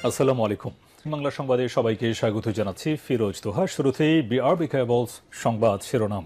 আসসালামু আলাইকুম। বাংলা সংবাদে সবাইকে স্বাগত জানাচ্ছি। ফিরোজ তোহা। শুরুতেই বিআরবি কেবলস সংবাদ শিরোনাম।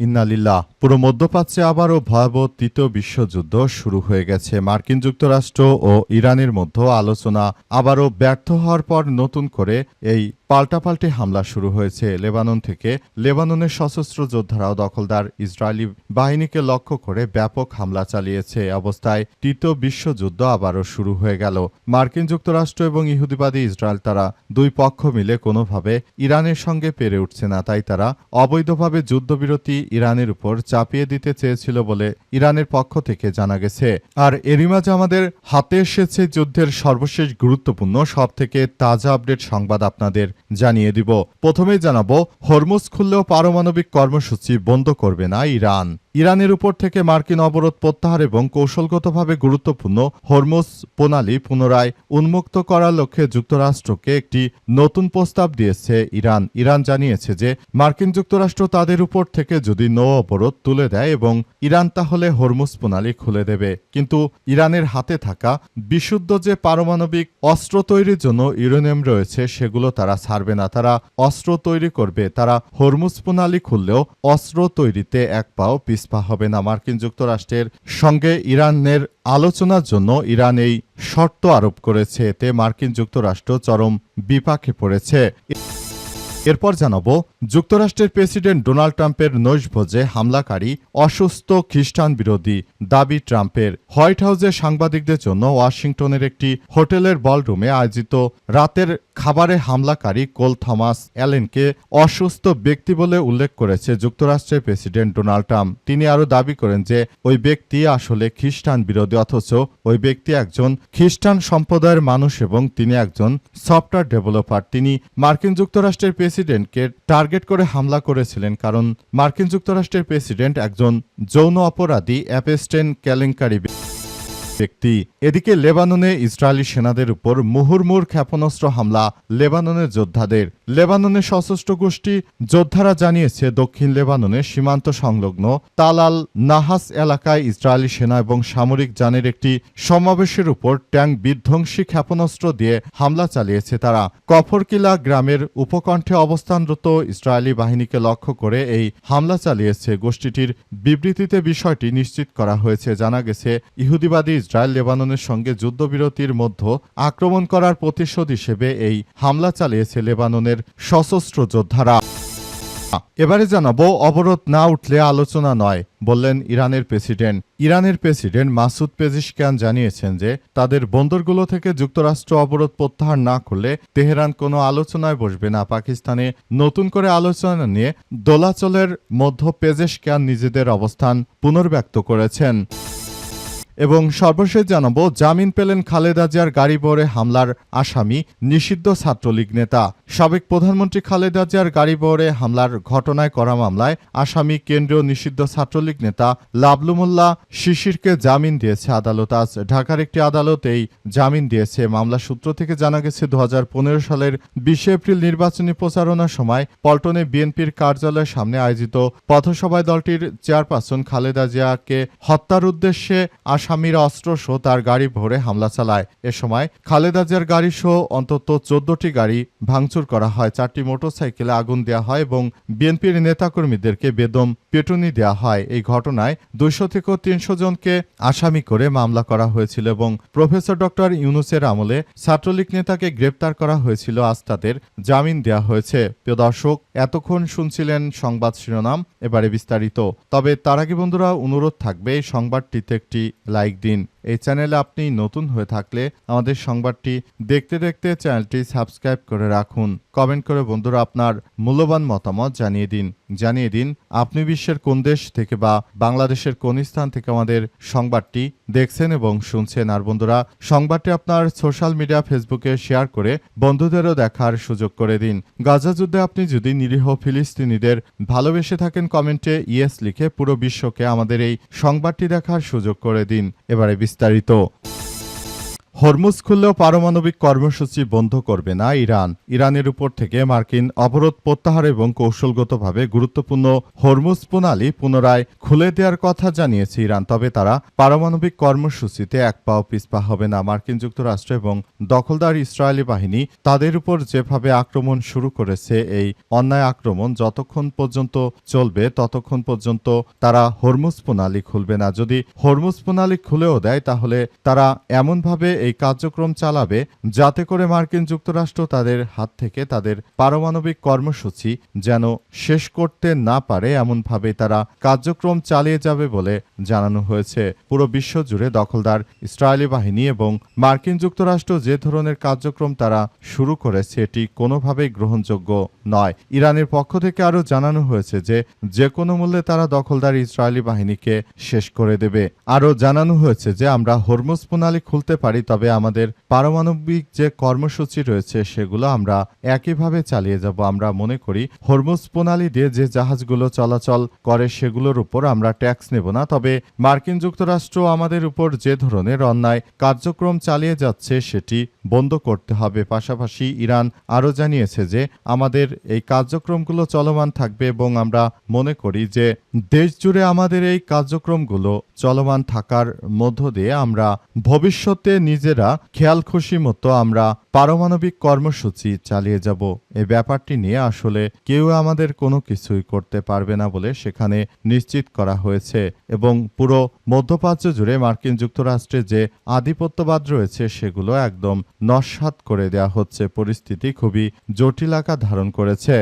ইন্না লিল্লাহ। পুরো মধ্যপ্রাচ্যে আবারও ভয়াবহ তৃতীয় বিশ্বযুদ্ধ শুরু হয়ে গেছে। মার্কিন যুক্তরাষ্ট্র ও ইরানের মধ্যে আলোচনা আবারও ব্যর্থ হওয়ার পর নতুন করে এই পাল্টাপাল্টি হামলা শুরু হয়েছে লেবানন থেকে। লেবাননের সশস্ত্র যোদ্ধারাও দখলদার ইসরায়েলি বাহিনীকে লক্ষ্য করে ব্যাপক হামলা চালিয়েছে। অবস্থায় তৃতীয় বিশ্বযুদ্ধ আবারও শুরু হয়ে গেল। মার্কিন যুক্তরাষ্ট্র এবং ইহুদিবাদী ইসরায়েল তারা দুই পক্ষ মিলে কোনোভাবে ইরানের সঙ্গে পেরে উঠছে না, তাই তারা অবৈধভাবে যুদ্ধবিরতি ইরানের উপর চাপিয়ে দিতে চেয়েছিল বলে ইরানের পক্ষ থেকে জানা গেছে। আর এরই মাঝে আমাদের হাতে এসেছে যুদ্ধের সর্বশেষ গুরুত্বপূর্ণ সবথেকে তাজা আপডেট সংবাদ আপনাদের জানিয়ে দিব। প্রথমেই জানাবো, হরমুজ খুললেও পারমাণবিক কর্মসূচি বন্ধ করবে না ইরান। ইরানের উপর থেকে মার্কিন অবরোধ প্রত্যাহার এবং কৌশলগতভাবে গুরুত্বপূর্ণ হরমুজ প্রণালী পুনরায় উন্মুক্ত করার লক্ষ্যে যুক্তরাষ্ট্রকে একটি নতুন প্রস্তাব দিয়েছে ইরান। ইরান জানিয়েছে যে মার্কিন যুক্তরাষ্ট্র তাদের উপর থেকে যদি নৌ অবরোধ তুলে দেয় এবং ইরান তাহলে হরমুজ প্রণালী খুলে দেবে। কিন্তু ইরানের হাতে থাকা বিশুদ্ধ যে পারমাণবিক অস্ত্র তৈরির জন্য ইউরেনিয়াম রয়েছে সেগুলো তারা ছাড়বে না। তারা অস্ত্র তৈরি করবে। তারা হরমুজ প্রণালী খুললেও অস্ত্র তৈরিতে এক পাও পিছপা হবে না। মার্কিন যুক্তরাষ্ট্রের সঙ্গে ইরানের আলোচনার জন্য ইরান এই শর্ত আরোপ করেছে। এতে মার্কিন যুক্তরাষ্ট্র চরম বিপাকে পড়েছে। এরপর জানাবো, যুক্তরাষ্ট্রের প্রেসিডেন্ট ডোনাল্ড ট্রাম্পের নৈশভোজে হামলাকারী অসুস্থ খ্রিস্টান বিরোধী দাবি ট্রাম্পের। হোয়াইট হাউসে সাংবাদিকদের জন্য ওয়াশিংটনের একটি হোটেলের বলরুমে আয়োজিত রাতের খাবারে হামলাকারী কোল থমাস অ্যালেনকে অসুস্থ ব্যক্তি বলে উল্লেখ করেছে যুক্তরাষ্ট্রের প্রেসিডেন্ট ডোনাল্ড ট্রাম্প। তিনি আরও দাবি করেন যে ওই ব্যক্তি আসলে খ্রিস্টান বিরোধী, অথচ ওই ব্যক্তি একজন খ্রিস্টান সম্প্রদায়ের মানুষ এবং তিনি একজন সফটওয়্যার ডেভেলপার। তিনি মার্কিন যুক্তরাষ্ট্রের প্রেসিডেন্টকে টার্গেট করে হামলা করেছিলেন কারণ মার্কিন যুক্তরাষ্ট্রের প্রেসিডেন্ট একজন যৌন অপরাধী অ্যাপস্টেইন কেলেঙ্কারি ব্যক্তি। এদিকে লেবাননে ইসরায়েলি সেনাদের উপর মুহুর্মুর ক্ষেপণাস্ত্র হামলা লেবাননের যোদ্ধাদের। লেবাননের সশস্ত্র গোষ্ঠী যোদ্ধারা জানিয়েছে দক্ষিণ লেবাননের সীমান্ত সংলগ্ন তাল আল নাহাস এলাকায় ইসরায়েলি সেনা এবং সামরিক যানের একটি সমাবেশের উপর ট্যাঙ্ক বিধ্বংসী ক্ষেপণাস্ত্র দিয়ে হামলা চালিয়েছে তারা। কফরকিলা গ্রামের উপকণ্ঠে অবস্থানরত ইসরায়েলি বাহিনীকে লক্ষ্য করে এই হামলা চালিয়েছে। গোষ্ঠীটির বিবৃতিতে বিষয়টি নিশ্চিত করা হয়েছে। জানা গেছে ইহুদিবাদী ইসরায়েল লেবাননের সঙ্গে যুদ্ধবিরতির মধ্যে আক্রমণ করার প্রতিশোধ হিসেবে এই হামলা চালিয়েছে লেবাননের সশস্ত্র যোদ্ধারা। এবারে জানাবো, অবরোধ না উঠলে আলোচনা নয় বললেন ইরানের প্রেসিডেন্ট। ইরানের প্রেসিডেন্ট মাসুদ পেজিশকিয়ান জানিয়েছেন যে তাদের বন্দরগুলো থেকে যুক্তরাষ্ট্র অবরোধ প্রত্যাহার না করলে তেহরান কোনো আলোচনায় বসবে না। পাকিস্তানে নতুন করে আলোচনা নিয়ে দোলাচলের মধ্যে পেজিশকিয়ান নিজেদের অবস্থান পুনর্ব্যক্ত করেছেন। এবং সর্বশেষ জানাবো, জামিন পেলেন খালেদা জিয়ার গাড়ি বহরে হামলার আসামি নিষিদ্ধ ছাত্রলীগ নেতা। সাবেক প্রধানমন্ত্রী খালেদা জিয়ার গাড়ি বহরে হামলার ঘটনায় করা মামলায় আসামি কেন্দ্রীয় নিষিদ্ধ ছাত্রলীগ নেতা লাবলু মোল্লা শিশিরকে জামিন দিয়েছে আদালত। আজ ঢাকার একটি আদালত এই জামিন দিয়েছে। মামলা সূত্র থেকে জানা গেছে 2015 সালের 20 এপ্রিল নির্বাচনী প্রচারণার সময় পল্টনে বিএনপির কার্যালয়ের সামনে আয়োজিত পথসভায় দলটির চেয়ারপারসন খালেদা জিয়াকে হত্যার উদ্দেশ্যে আসামিরা অস্ত্রসহ তার গাড়ি ভরে হামলা চালায়। এ সময় খালেদা জিয়ার গাড়িসহ অন্তত 14টি গাড়ি ভাঙচুর করা হয়, 4টি মোটরসাইকেলে আগুন দেওয়া হয় এবং বিএনপির নেতাকর্মীদেরকে বেদম পেটুনি দেওয়া হয়। এই ঘটনায় 200 থেকে 300 জনকে আসামি করে মামলা করা হয়েছিল এবং প্রফেসর ডক্টর ইউনূসের আমলে ছাত্রলীগ নেতাকে গ্রেপ্তার করা হয়েছিল। আজ তাদের জামিন দেওয়া হয়েছে। প্রিয় দর্শক, এতক্ষণ শুনছিলেন সংবাদ শিরোনাম, এবারে বিস্তারিত। তবে তার আগে বন্ধুরা অনুরোধ থাকবে এই সংবাদটিতে একটি লাইক দিন। এই চ্যানেলে আপনি নতুন হয়ে থাকলে আমাদের সংবাদটি দেখতে দেখতে চ্যানেলটি সাবস্ক্রাইব করে রাখুন। কমেন্ট করে বন্ধুরা আপনার মূল্যবান মতামত জানিয়ে দিন আপনি বিশ্বের কোন দেশ থেকে বা বাংলাদেশের কোন স্থান থেকে আমাদের সংবাদটি দেখছেন এবং শুনছেন। আর বন্ধুরা, সংবাদটি আপনার সোশ্যাল মিডিয়া ফেসবুকে শেয়ার করে বন্ধুদেরও দেখার সুযোগ করে দিন। গাজা যুদ্ধে আপনি যদি নিরীহ ফিলিস্তিনিদের ভালোবেসে থাকেন কমেন্টে ইয়েস লিখে পুরো বিশ্বকে আমাদের এই সংবাদটি দেখার সুযোগ করে দিন। এবারে বিস্তারিত। হরমুজ খুললেও পারমাণবিক কর্মসূচি বন্ধ করবে না ইরান। ইরানের উপর থেকে মার্কিন অবরোধ প্রত্যাহার এবং কৌশলগতভাবে গুরুত্বপূর্ণ হরমুজ প্রণালী পুনরায় খুলে দেওয়ার কথা জানিয়েছে ইরান। তবে তারা পারমাণবিক কর্মসূচিতে এক পাও পিছপা হবে না। মার্কিন যুক্তরাষ্ট্র এবং দখলদার ইসরায়েলি বাহিনী তাদের উপর যেভাবে আক্রমণ শুরু করেছে, এই অন্যায় আক্রমণ যতক্ষণ পর্যন্ত চলবে ততক্ষণ পর্যন্ত তারা হরমুজ প্রণালী খুলবে না। যদি হরমুজ প্রণালী খুলেও দেয় তাহলে তারা এমনভাবে এই কার্যক্রম চালাবে যাতে করে মার্কিন যুক্তরাষ্ট্র তাদের হাত থেকে তাদের পারমাণবিক কর্মসূচি যেন শেষ করতে না পারে, এমনভাবে তারা কার্যক্রম চালিয়ে যাবে বলে জানানো হয়েছে। পুরো বিশ্ব জুড়ে দখলদার ইসরায়েলি বাহিনী এবং মার্কিন যুক্তরাষ্ট্র যে ধরনের কার্যক্রম তারা শুরু করেছে এটি কোনোভাবেই গ্রহণযোগ্য নয়। ইরানের পক্ষ থেকে আরও জানানো হয়েছে যে কোনো মূল্যে তারা দখলদার ইসরায়েলি বাহিনীকে শেষ করে দেবে। আরও জানানো হয়েছে যে আমরা হরমুজ প্রণালী খুলতে পারি, তবে আমাদের পারমাণবিক যে কর্মসূচি রয়েছে সেগুলো আমরা একইভাবে চালিয়ে যাব। আমরা মনে করি হরমুজ প্রণালী দিয়ে যে জাহাজগুলো চলাচল করে সেগুলোর উপর আমরা ট্যাক্স নেব না। তবে মার্কিন যুক্তরাষ্ট্র আমাদের উপর যে ধরনের অন্যায় কার্যক্রম চালিয়ে যাচ্ছে সেটি বন্ধ করতে হবে। পাশাপাশি ইরান আরও জানিয়েছে যে আমাদের এই কার্যক্রমগুলো চলমান থাকবে এবং আমরা মনে করি যে দেশ জুড়ে আমাদের এই কার্যক্রমগুলো চলমান থাকার মধ্য দিয়ে আমরা ভবিষ্যতে নিজেরা খেয়াল খুশি মতো আমরা পারমাণবিক কর্মসূচি চালিয়ে যাব। এই ব্যাপারটি নিয়ে আসলে কেউ আমাদের কোনো কিছুই করতে পারবে না বলে সেখানে নিশ্চিত করা হয়েছে এবং পুরো মধ্যপ্রাচ্য জুড়ে মার্কিন যুক্তরাষ্ট্রে যে আধিপত্যবাদ রয়েছে সেগুলো একদম নস্যাৎ করে দেওয়া হচ্ছে। পরিস্থিতি খুবই জটিল আকার ধারণ করেছে।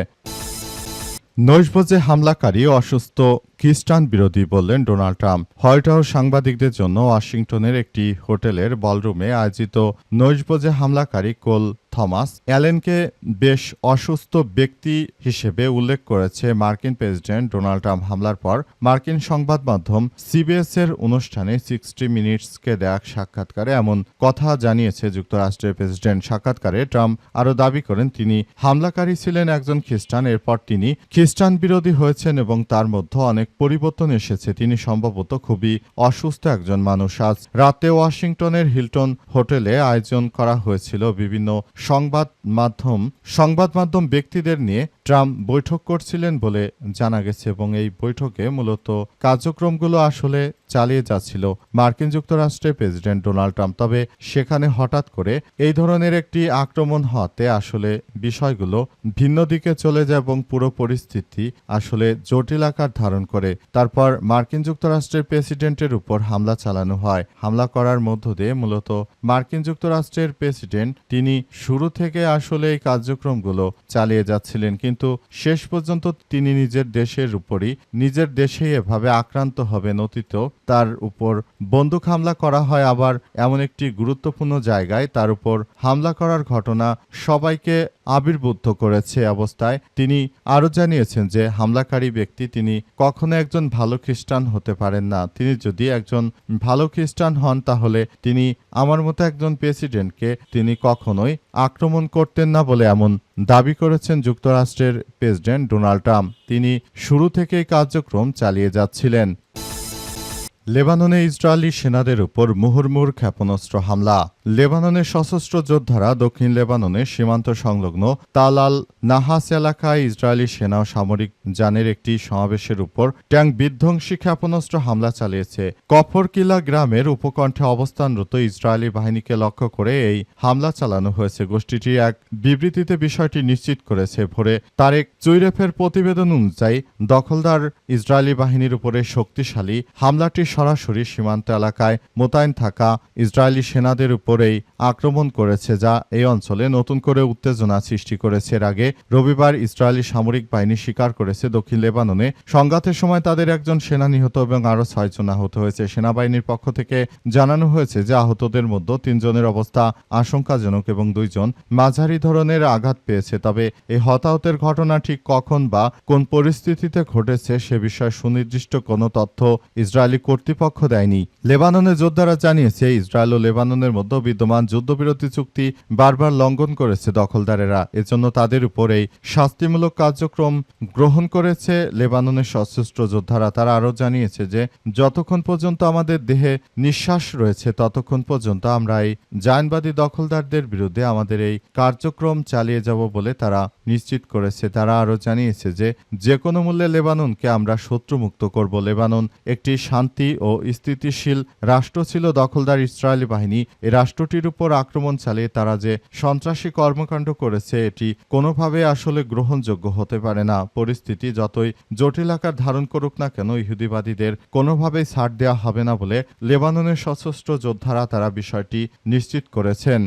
নৈশভোজে হামলাকারী অসুস্থ খ্রিস্টান বিরোধী বললেন ডোনাল্ড ট্রাম্প। হোয়াইট হাউস সাংবাদিকদের জন্য ওয়াশিংটনের একটি হোটেলের বলরুমে আয়োজিত নৈশভোজে হামলাকারী কোল থমাস অ্যালেনকে বেশ অসুস্থ ব্যক্তি হিসেবে উল্লেখ করেছে মার্কিন প্রেসিডেন্ট ডোনাল্ড ট্রাম্প। হামলার পর মার্কিন সংবাদ মাধ্যম সিবিএস এর অনুষ্ঠানে 60 মিনিটসকে দেয়া সাক্ষাৎকারে এমন কথা জানিয়েছে যুক্তরাষ্ট্রের প্রেসিডেন্ট। সাক্ষাৎকারে ট্রাম্প আরও দাবি করেন তিনি হামলাকারী ছিলেন একজন খ্রিস্টান। এরপর তিনি খ্রিস্টান বিরোধী হয়েছেন এবং তার মধ্যে অনেক পরিবর্তন এসেছে। তিনি সম্ভবত খুবই অসুস্থ একজন মানুষ। আজ রাতে ওয়াশিংটনের হিলটন হোটেলে আয়োজন করা হয়েছিল বিভিন্ন সংবাদ মাধ্যম ব্যক্তিদের নিয়ে ট্রাম্প বৈঠক করছিলেন বলে জানা গেছে এবং এই বৈঠকে মূলত কার্যক্রমগুলো আসলে চালিয়ে যাচ্ছিল মার্কিন যুক্তরাষ্ট্রের প্রেসিডেন্ট ডোনাল্ড ট্রাম্প। তবে সেখানে হঠাৎ করে এই ধরনের একটি আক্রমণ হওয়াতে আসলে বিষয়গুলো ভিন্ন দিকে চলে যায় এবং পুরো পরিস্থিতি আসলে জটিল আকার ধারণ করে। তারপর মার্কিন যুক্তরাষ্ট্রের প্রেসিডেন্টের উপর হামলা চালানো হয়। হামলা করার মধ্য দিয়ে মূলত মার্কিন যুক্তরাষ্ট্রের প্রেসিডেন্ট তিনি শুরু থেকে আসলে এই কার্যক্রমগুলো চালিয়ে যাচ্ছিলেন, কিন্তু শেষ পর্যন্ত তিনি নিজের দেশের উপরই নিজের দেশেই এভাবে আক্রান্ত হবেন। অতীতেও তার উপর বন্দুক হামলা করা হয়, আবার এমন একটি গুরুত্বপূর্ণ জায়গায় তার উপর হামলা করার ঘটনা সবাইকে আবির্ভূত করেছে। অবস্থায় তিনি আরও জানিয়েছেন যে হামলাকারী ব্যক্তি তিনি কখনো একজন ভালো খ্রিস্টান হতে পারেন না। তিনি যদি একজন ভালো খ্রিস্টান হন তাহলে তিনি আমার মতো একজন প্রেসিডেন্টকে তিনি কখনোই আক্রমণ করতেন না বলে এমন দাবি করেছেন যুক্তরাষ্ট্রের প্রেসিডেন্ট ডোনাল্ড ট্রাম্প। তিনি শুরু থেকেই কার্যক্রম চালিয়ে যাচ্ছিলেন। লেবাননে ইসরায়েলি সেনাদের উপর মুহুর্মুহুর ক্ষেপণাস্ত্র হামলা। লেবাননের সশস্ত্র যোদ্ধারা দক্ষিণ লেবাননের সীমান্ত সংলগ্ন তাল আল নাহাস এলাকায় ইসরায়েলি সেনা ও সামরিক যানের একটি সমাবেশের উপর ট্যাঙ্ক বিধ্বংসী ক্ষেপণাস্ত্র হামলা চালিয়েছে। কফরকিলা গ্রামের উপকণ্ঠে অবস্থানরত ইসরায়েলি বাহিনীকে লক্ষ্য করে এই হামলা চালানো হয়েছে। গোষ্ঠীটি এক বিবৃতিতে বিষয়টি নিশ্চিত করেছে। ভোরে তারেক চুইরেফের প্রতিবেদন অনুযায়ী দখলদার ইসরায়েলি বাহিনীর উপরে শক্তিশালী হামলাটি সরাসরি সীমান্ত এলাকায় মোতায়েন থাকা ইসরায়েলি সেনাদের উপরেই আক্রমণ করেছে, যা এই অঞ্চলে নতুন করে উত্তেজনা সৃষ্টি করেছে। এর আগে রবিবার ইসরায়েলি সামরিক বাহিনী স্বীকার করেছে দক্ষিণ লেবাননে সংঘাতের সময় তাদের একজন সেনা নিহত এবং আরও 6 জন আহত হয়েছে। সেনাবাহিনীর পক্ষ থেকে জানানো হয়েছে যে আহতদের মধ্যে 3 জনের অবস্থা আশঙ্কাজনক এবং 2 জন মাঝারি ধরনের আঘাত পেয়েছে। তবে এই হতাহতের ঘটনা ঠিক কখন বা কোন পরিস্থিতিতে ঘটেছে সে বিষয়ে সুনির্দিষ্ট কোনো তথ্য ইসরায়েলি কর্তৃপক্ষ কর্তৃপক্ষ দেয়নি। লেবাননের যোদ্ধারা জানিয়েছে, ইসরায়েল ও লেবাননের মধ্যে বিদ্যমান যুদ্ধবিরতি চুক্তি বারবার লঙ্ঘন করেছে দখলদারেরা। এজন্য তাদের উপর এই শাস্তিমূলক কার্যক্রম গ্রহণ করেছে লেবাননের সশস্ত্র যোদ্ধারা। তারা আরও জানিয়েছে যে যতক্ষণ পর্যন্ত আমাদের দেহে নিঃশ্বাস রয়েছে ততক্ষণ পর্যন্ত আমরা এই জায়নবাদী দখলদারদের বিরুদ্ধে আমাদের এই কার্যক্রম চালিয়ে যাব বলে তারা নিশ্চিত করেছে। তারা আরও জানিয়েছে যে কোনো মূল্যে লেবাননকে আমরা শত্রুমুক্ত করব। লেবানন একটি শান্তি ও স্থিতিশীল রাষ্ট্র ছিল। দখলদার ইসরায়েলি বাহিনী এই রাষ্ট্রটির উপর আক্রমণ চালিয়ে তারা যে সন্ত্রাসী কর্মকাণ্ড করেছে এটি কোনোভাবে আসলে গ্রহণযোগ্য হতে পারে না। পরিস্থিতি যতই জটিল আকার ধারণ করুক না কেন, ইহুদিবাদীদের কোনোভাবেই ছাড় দেওয়া হবে না বলে লেবাননের সশস্ত্র যোদ্ধারা তারা বিষয়টি নিশ্চিত করেছেন।